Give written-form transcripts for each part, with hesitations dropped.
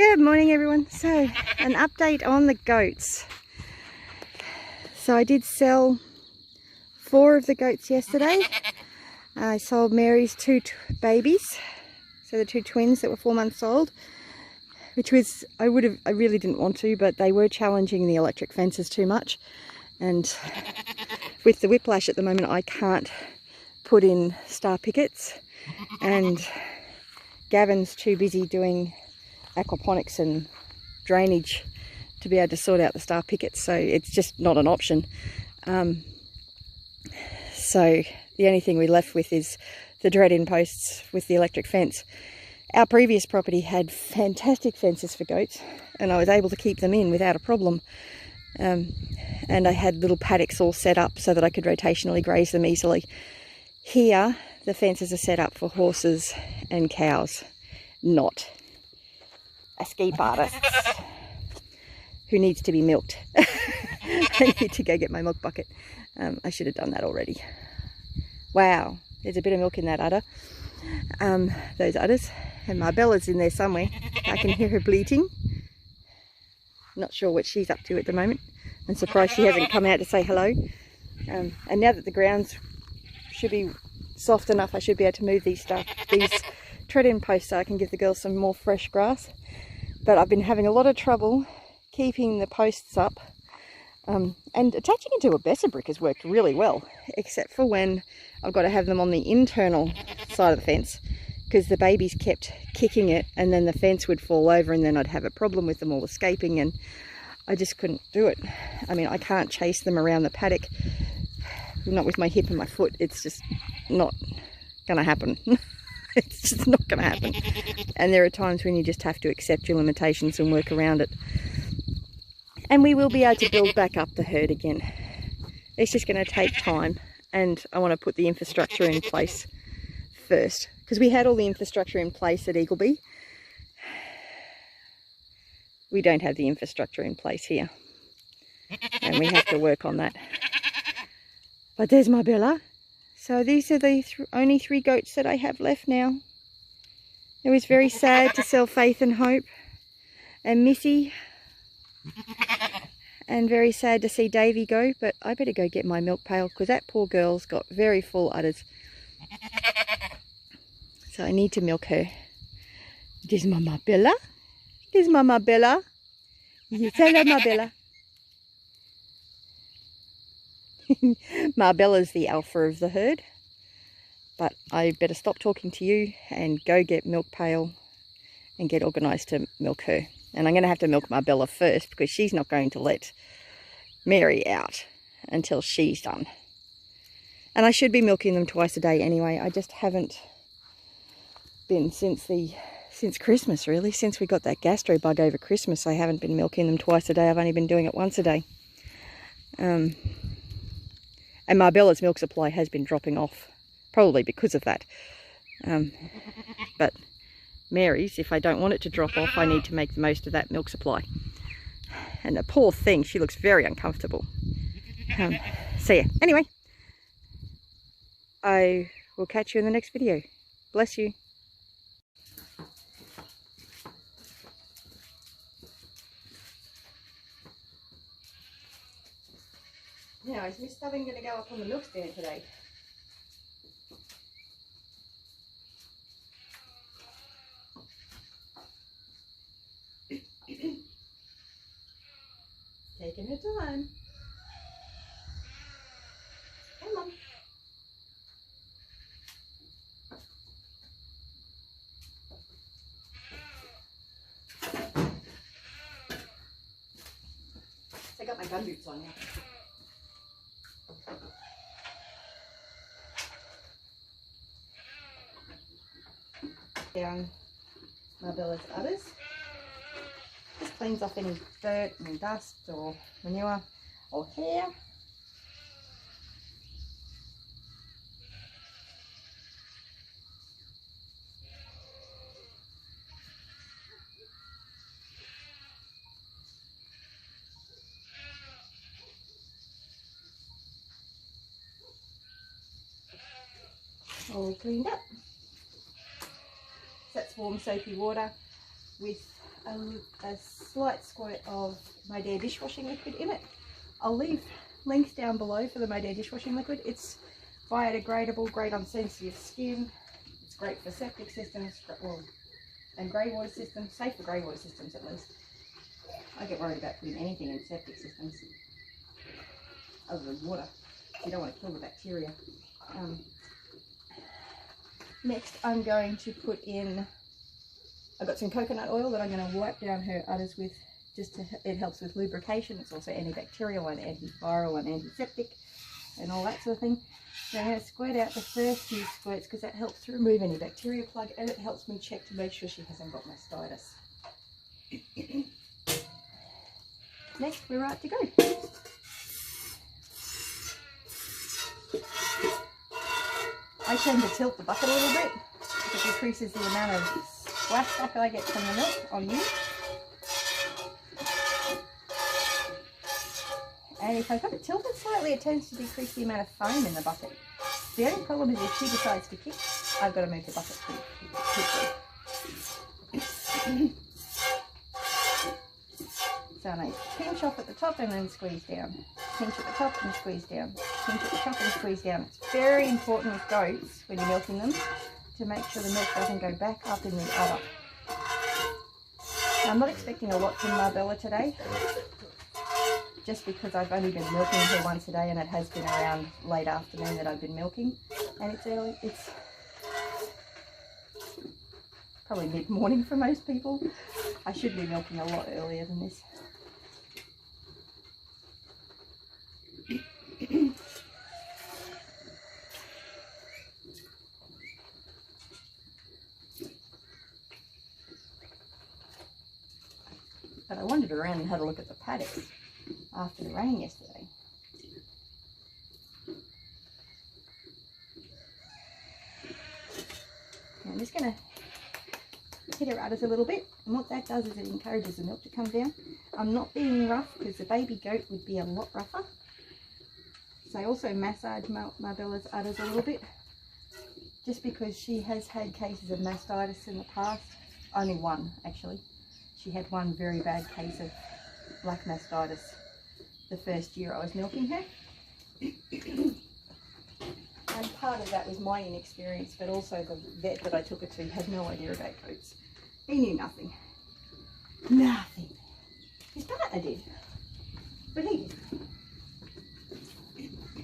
Good morning everyone. So an update on the goats. So I did sell 4 of the goats yesterday. I sold Mary's 2 babies, so the 2 twins that were 4 months old, which was, I really didn't want to, but they were challenging the electric fences too much. And with the whiplash at the moment, I can't put in star pickets, and Gavin's too busy doing aquaponics and drainage to be able to sort out the star pickets, so it's just not an option. So the only thing we're left with is the dread-in posts with the electric fence. Our previous property had fantastic fences for goats, and I was able to keep them in without a problem. And I had little paddocks all set up so that I could rotationally graze them easily. Here, the fences are set up for horses and cows, not a ski artist who needs to be milked. I need to go get my milk bucket. I should have done that already. Wow, there's a bit of milk in that udder. Those udders. And Marbella's in there somewhere. I can hear her bleating. Not sure what she's up to at the moment. I'm surprised she hasn't come out to say hello. And now that the grounds should be soft enough, I should be able to move these tread-in posts so I can give the girls some more fresh grass. But I've been having a lot of trouble keeping the posts up, and attaching into a Besser brick has worked really well, except for when I've got to have them on the internal side of the fence, because the babies kept kicking it and then the fence would fall over and then I'd have a problem with them all escaping, and I just couldn't do it. I mean, I can't chase them around the paddock, not with my hip and my foot. It's just not gonna happen. It's just not gonna happen. And there are times when you just have to accept your limitations and work around it. And we will be able to build back up the herd again. It's just going to take time, and I want to put the infrastructure in place first, because we had all the infrastructure in place at Eagleby. We don't have the infrastructure in place here, and we have to work on that. But there's my Bella. So these are the only 3 goats that I have left now. It was very sad to sell Faith and Hope and Missy, and very sad to see Davy go, but I better go get my milk pail because that poor girl's got very full udders. So I need to milk her. There's Mama Bella. There's Mama Bella. Yes, hello, Marbella. Marbella's the alpha of the herd, but I better stop talking to you and go get milk pail and get organised to milk her. And I'm going to have to milk Marbella first, because she's not going to let Mary out until she's done. And I should be milking them twice a day anyway. I just haven't been since Christmas, really. Since we got that gastro bug over Christmas, I haven't been milking them twice a day. I've only been doing it once a day. And Marbella's milk supply has been dropping off, probably because of that. But Mary's, if I don't want it to drop off, I need to make the most of that milk supply. And the poor thing, she looks very uncomfortable. So yeah, anyway, I will catch you in the next video. Bless you. Now, is Miss Stubbing going to go up on the milk stand today? Taking her time. Come on. I got my gum boots on now. Down Marbella's udders. Just cleans off any dirt and dust or manure or hair. All cleaned up. That's warm soapy water with a slight squirt of My Dare dishwashing liquid in it. I'll leave links down below for the My Dare dishwashing liquid. It's biodegradable, great on sensitive skin. It's great for septic systems, well, and grey water systems, safe for grey water systems at least. I get worried about putting anything in septic systems other than water. You don't want to kill the bacteria. Next, I'm going to put in, I've got some coconut oil that I'm going to wipe down her udders with. It helps with lubrication. It's also antibacterial and antiviral and antiseptic and all that sort of thing. So I'm going to squirt out the first few squirts because that helps to remove any bacteria plug, and it helps me check to make sure she hasn't got mastitis. Next, we're right to go. I tend to tilt the bucket a little bit. It decreases the amount of splashback I get from the milk on you. And if I've got it tilted slightly, it tends to decrease the amount of foam in the bucket. The only problem is if she decides to kick, I've got to move the bucket quickly. So I pinch off at the top and then squeeze down. Pinch at the top and squeeze down. Pinch at the top and squeeze down. It's very important with goats when you're milking them to make sure the milk doesn't go back up in the udder. Now, I'm not expecting a lot from Marbella today, just because I've only been milking her once a day and it has been around late afternoon that I've been milking, and it's early, it's probably mid-morning for most people. I should be milking a lot earlier than this. But I wandered around and had a look at the paddocks after the rain yesterday. Now I'm just going to hit her udders a little bit, and what that does is it encourages the milk to come down. I'm not being rough because the baby goat would be a lot rougher. So I also massage Marbella's udders a little bit, just because she has had cases of mastitis in the past. Only one, actually. She had one very bad case of black mastitis the first year I was milking her. And part of that was my inexperience, but also the vet that I took her to had no idea about goats. He knew nothing. Nothing. His partner did, but he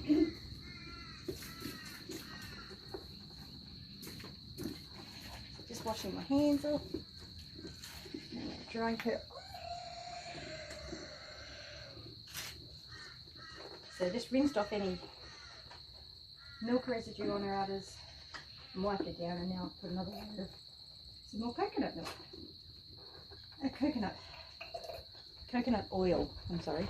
didn't. Just washing my hands off. And drying her. So just rinsed off any milk residue on her udders and wiped it down, and now I've put another layer of some more coconut milk. Coconut oil, I'm sorry.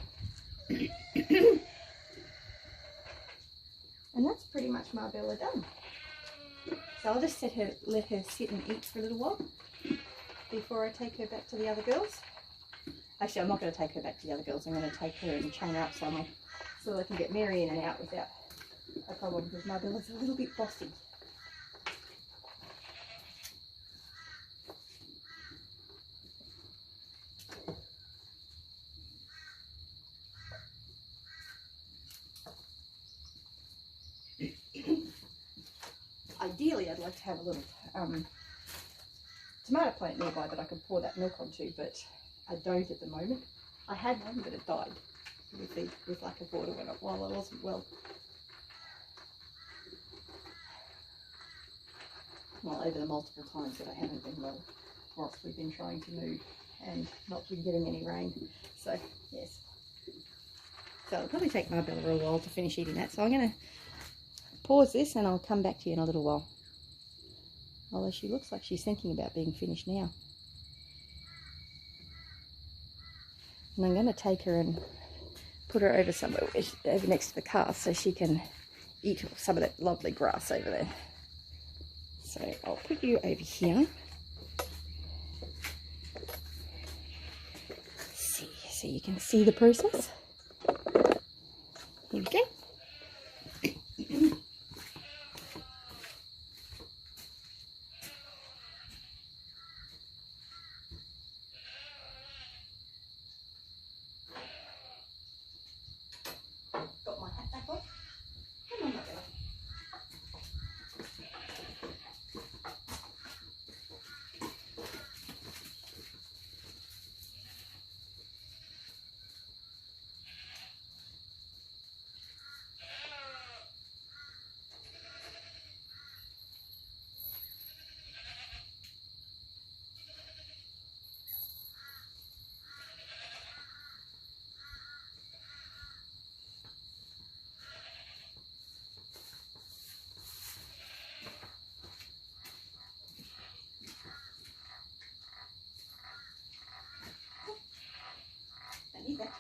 And that's pretty much Marbella done. So I'll just let her sit and eat for a little while before I take her back to the other girls. Actually, I'm not going to take her back to the other girls. I'm going to take her and chain her up somewhere so that I can get Mary in and out without a problem, because Marbella's a little bit bossy. Ideally, I'd like to have a little tomato plant nearby that I could pour that milk onto, but I don't at the moment. I had one, but it died with lack of water while I wasn't well. Well, over the multiple times that I haven't been well, whilst we've been trying to move and not been getting any rain. So, yes. So it'll probably take Marbella a while to finish eating that. So I'm going to pause this and I'll come back to you in a little while. Although she looks like she's thinking about being finished now. And I'm going to take her and put her over somewhere over next to the car so she can eat some of that lovely grass over there. So I'll put you over here. See, so you can see the process. Here we go.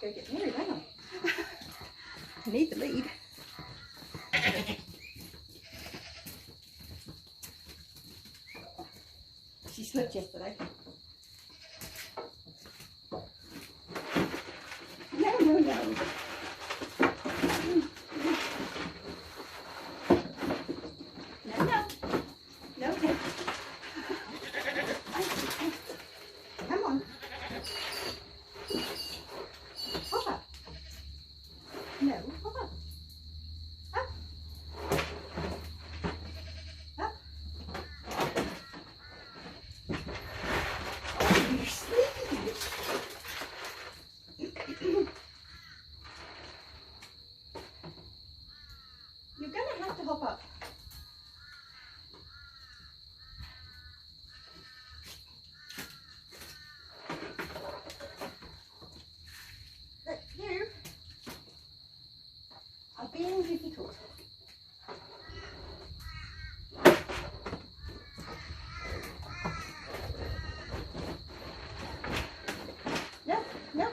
Go get Mary, don't I? I need the lead. She slept yesterday. No, no, no. No, no. No, okay. Come on. Hop up. No, hop up. Up. Up. Oh, you're sleepy. You're going to have to hop up. But you are being difficult. No, no.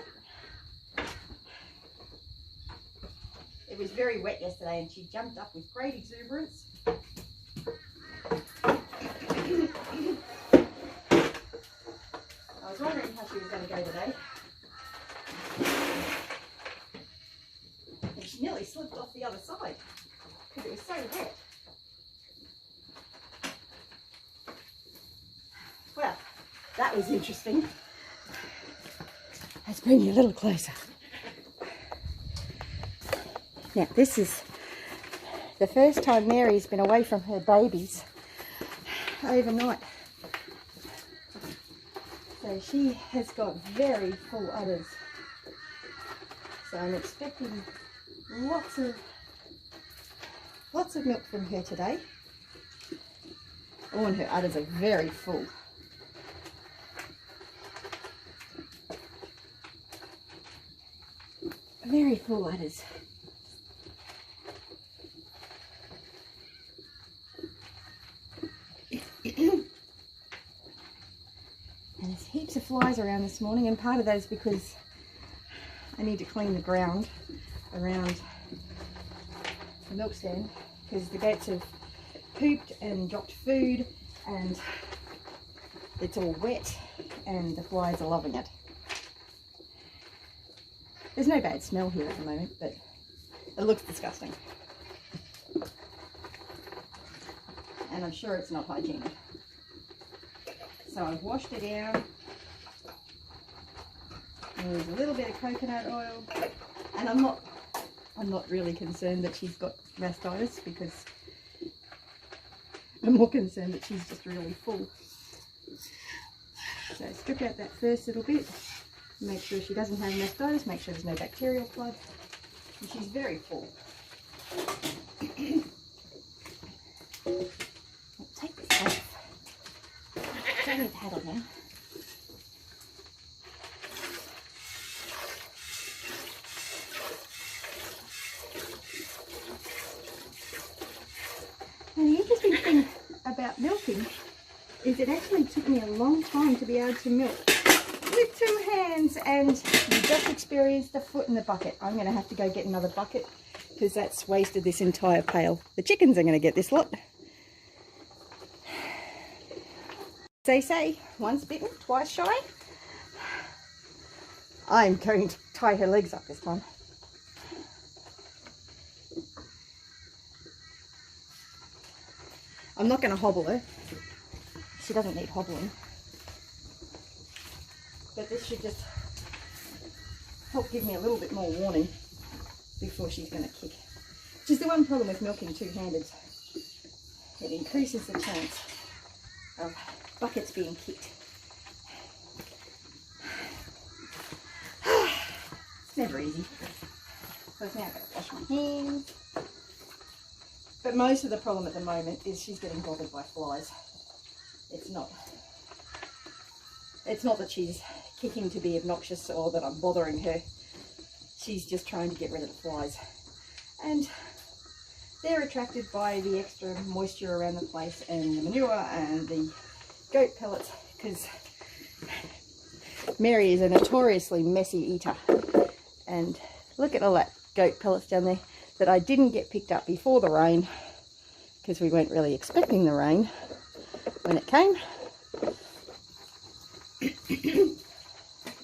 It was very wet yesterday and she jumped up with great exuberance. I was wondering how she was going to go today. And she nearly slipped off the other side because it was so wet. Well, that was interesting. Let's bring you a little closer. Now, this is the first time Mary's been away from her babies overnight. So she has got very full udders. So I'm expecting lots of milk from her today. Oh, and her udders are very full. Very full udders. And there's heaps of flies around this morning, and part of that is because I need to clean the ground around the milk stand because the goats have pooped and dropped food and it's all wet and the flies are loving it. There's no bad smell here at the moment, but it looks disgusting. And I'm sure it's not hygienic. So I've washed it down. And there's a little bit of coconut oil. And I'm not really concerned that she's got mastitis because I'm more concerned that she's just really full. So strip out that first little bit. Make sure she doesn't have mastitis, make sure there's no bacterial flood. And she's very full. Take this off. Don't need the hat on now. And the interesting thing about milking is it actually took me a long time to be able to milk with 2 hands, and you just experienced a foot in the bucket. I'm going to have to go get another bucket because that's wasted this entire pail. The chickens are going to get this lot. They say, once bitten, twice shy. I'm going to tie her legs up this time. I'm not going to hobble her. She doesn't need hobbling. But this should just help give me a little bit more warning before she's going to kick. Which is the one problem with milking two-handed. It increases the chance of buckets being kicked. It's never easy. So now I've got to wash my hands. But most of the problem at the moment is she's getting bothered by flies. It's not that she's kicking to be obnoxious or that I'm bothering her. She's just trying to get rid of the flies. And they're attracted by the extra moisture around the place and the manure and the goat pellets, because Mary is a notoriously messy eater. And look at all that goat pellets down there that I didn't get picked up before the rain, because we weren't really expecting the rain when it came.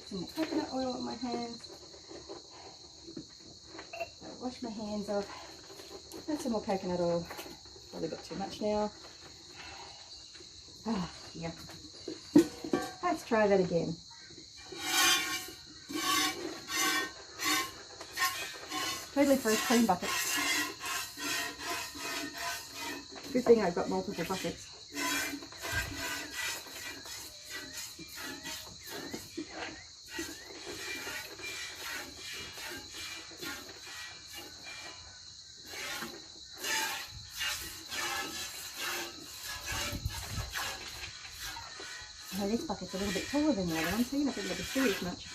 Some more coconut oil on my hands. Wash my hands off. Add some more coconut oil. Probably got too much now. Ah, yeah. Let's try that again. Totally fresh clean bucket. Good thing I've got multiple buckets. Oh, this bucket's a little bit taller than the other one, so you're not going to be able to see as much.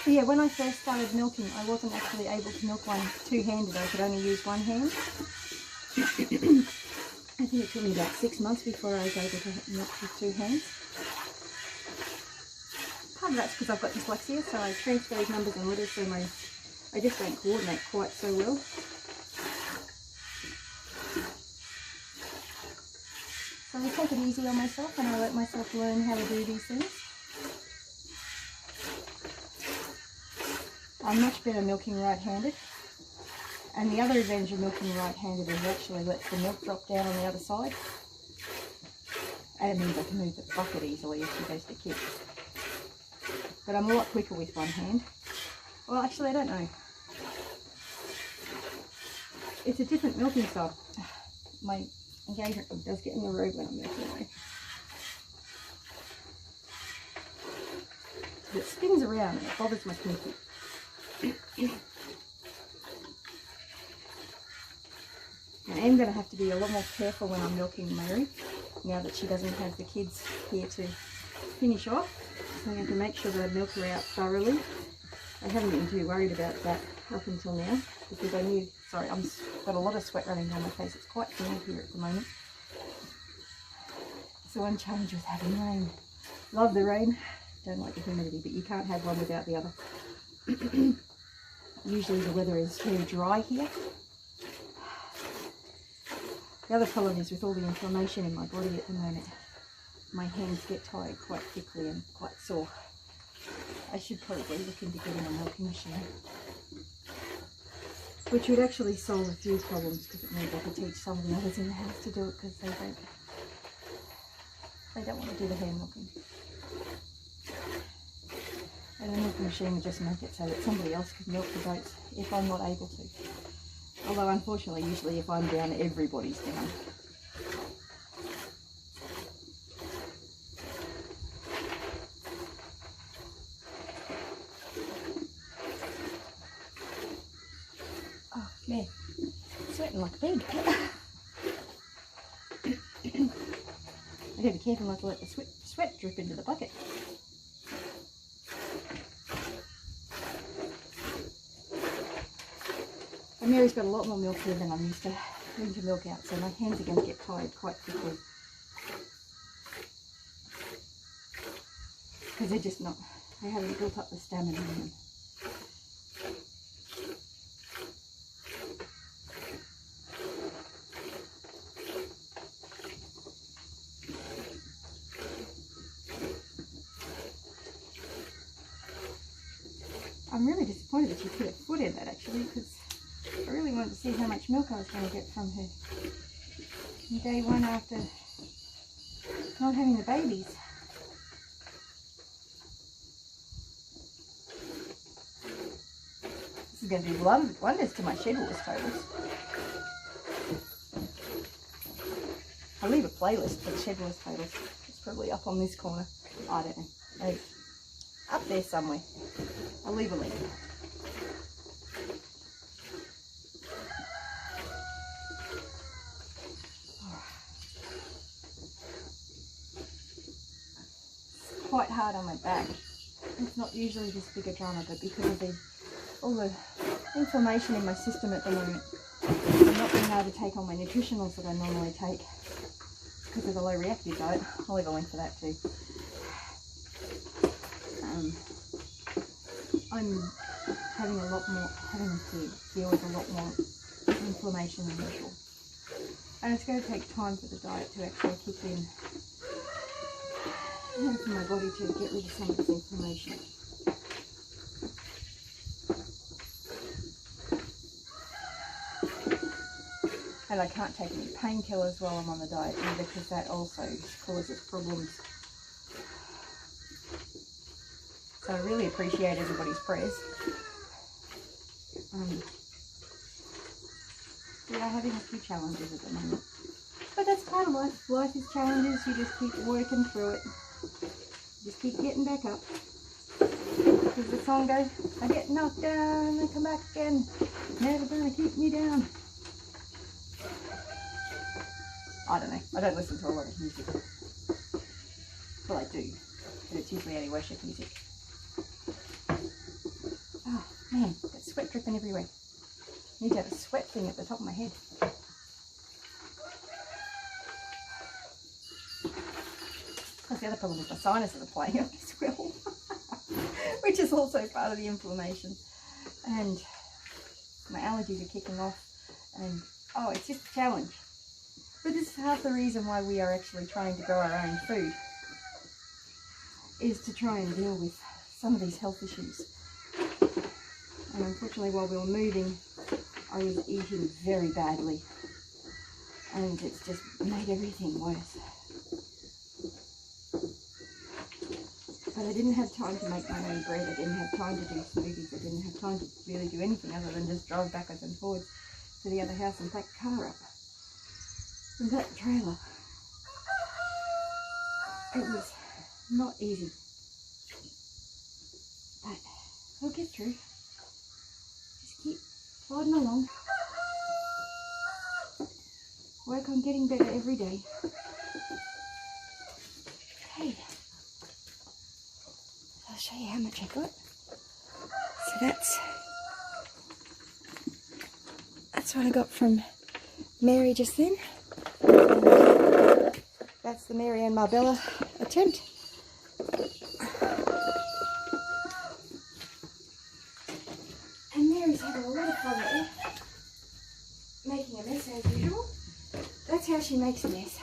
Yeah, when I first started milking, I wasn't actually able to milk one two-handed. I could only use one hand. I think it took me about 6 months before I was able to milk with two hands. Part of that's because I've got dyslexia, so I transfer those numbers and letters, so I just don't coordinate quite so well. So I take it easy on myself and I let myself learn how to do these things. I'm much better milking right-handed, and the other advantage of milking right-handed is it actually lets the milk drop down on the other side, and it means I can move the bucket easily if she goes to kick. But I'm a lot quicker with one hand. Well, actually I don't know. It's a different milking style. My engagement ring does get in the road when I'm milking away. It spins around and it bothers my pinky. I am going to have to be a lot more careful when I'm milking Mary, now that she doesn't have the kids here to finish off. So I have to make sure that I milk her out thoroughly. I haven't been too worried about that up until now, because I knew, sorry, I've got a lot of sweat running down my face. It's quite humid here at the moment. It's one challenge with having rain. Love the rain, don't like the humidity, but you can't have one without the other. Usually the weather is very dry here. The other problem is with all the inflammation in my body at the moment, my hands get tired quite quickly and quite sore. I should probably look into getting a milking machine, which would actually solve a few problems, because it means I could teach some of the others in the house to do it, because they don't want to do the hand milking. And a milking machine would just make it so that somebody else could milk the goats if I'm not able to. Although unfortunately, usually if I'm down, everybody's down. Oh man, sweating like a pig. I gotta be careful not to let the sweat drip into the bucket. And Mary's got a lot more milk here than I'm used to having to milk out, so my hands are going to get tired quite quickly. Because they're just not, they haven't built up the stamina in them. I'm really disappointed that she put her foot in that, actually, because I really wanted to see how much milk I was going to get from her in day one after not having the babies. This is going to do wonders to my shed horse tables. I'll leave a playlist for the shed horse tables. It's probably up on this corner. I don't know. Maybe up there somewhere. I'll leave a link. Quite hard on my back. It's not usually this big a drama, but because of all the inflammation in my system at the moment, I'm not being able to take on my nutritionals that I normally take. because of the low reactive diet. I'll leave a link for that too. I'm having to deal with a lot more inflammation than usual. And it's going to take time for the diet to actually kick in and for my body to get rid of some of this inflammation. And I can't take any painkillers while I'm on the diet either, because that also causes problems. So I really appreciate everybody's prayers. We are having a few challenges at the moment. But that's part of life. Life is challenges. You just keep working through it. Just keep getting back up. As the song goes, I get knocked down and I come back again. Never gonna keep me down. I don't know. I don't listen to a lot of music. Well, I do. But it's usually only worship music. Oh, man. Got sweat dripping everywhere. Need to have a sweat thing at the top of my head. Plus the other problem is my sinuses are playing up as well. Which is also part of the inflammation. And my allergies are kicking off. And, oh, it's just a challenge. But this is half the reason why we are actually trying to grow our own food. Is to try and deal with some of these health issues. And unfortunately, while we were moving, I was eating very badly. And it's just made everything worse. But I didn't have time to make my own bread. I didn't have time to do smoothies. I didn't have time to really do anything other than just drive backwards and forwards to the other house and pack the car up. And that trailer. It was not easy. But we'll get through. Just keep plodding along. Work on getting better every day. Okay. I'll show you how much I got. So that's what I got from Mary just then. That's the Mary and Marbella attempt. And Mary's having a lot of fun there, making a mess as usual. That's how she makes a mess.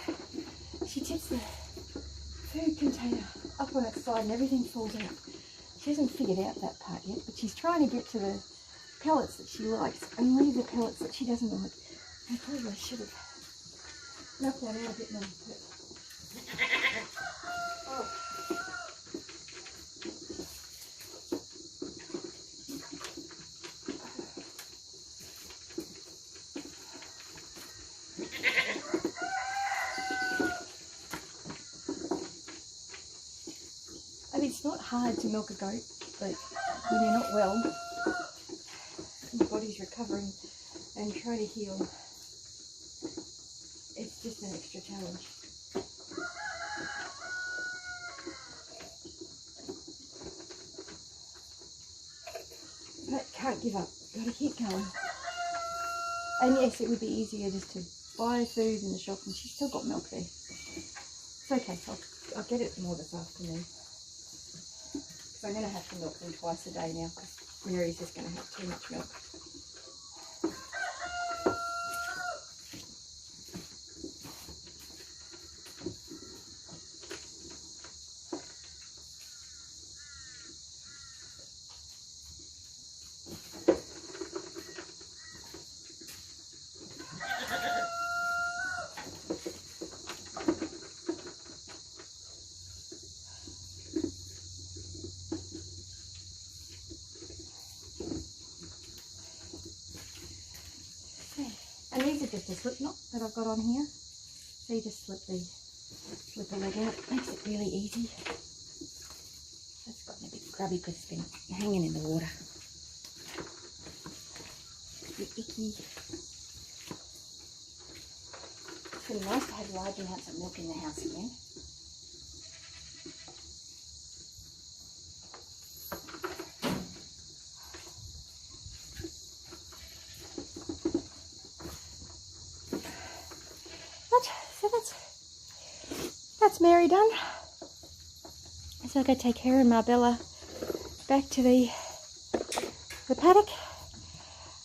She tips the food container up on its side and everything falls out. She hasn't figured out that part yet, but she's trying to get to the pellets that she likes and leave the pellets that she doesn't like. I probably should have knocked that out a bit more. But... oh. I mean, it's not hard to milk a goat, but when you're not well, your body's recovering and trying to heal, it's just an extra challenge. But can't give up, gotta keep going. And yes, it would be easier just to buy food in the shop, and she's still got milk there. It's okay, I'll get it more this afternoon. So I'm going to have to milk them twice a day now because Mary's just going to have too much milk. And these are just a slip knot that I've got on here. So you just slip the leg out. It makes it really easy. It's gotten a bit grubby because it's been hanging in the water. A bit icky. It's really nice to have large amounts of milk in the house again. that's Mary done. So I'll go take her and Marbella back to the paddock,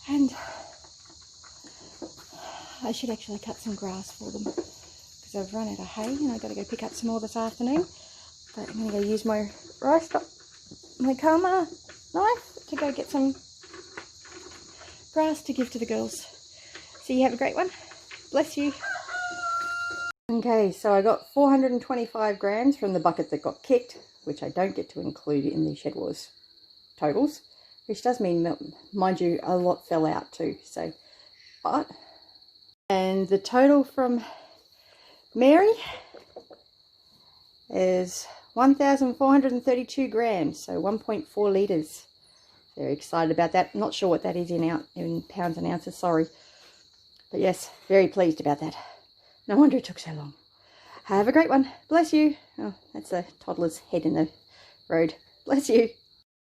and I should actually cut some grass for them because I've run out of hay and I've got to go pick up some more this afternoon. But I'm going to go use my my Kama knife to go get some grass to give to the girls. So you have a great one. Bless you. Okay, so I got 425 grams from the bucket that got kicked, which I don't get to include in the Shed Wars totals, which does mean, mind you, a lot fell out too. So, and the total from Mary is 1,432 grams, so 1.4 litres. Very excited about that. Not sure what that is in pounds and ounces, sorry. But yes, very pleased about that. No wonder it took so long. Have a great one. Bless you. Oh, that's a toddler's head in the road. Bless you.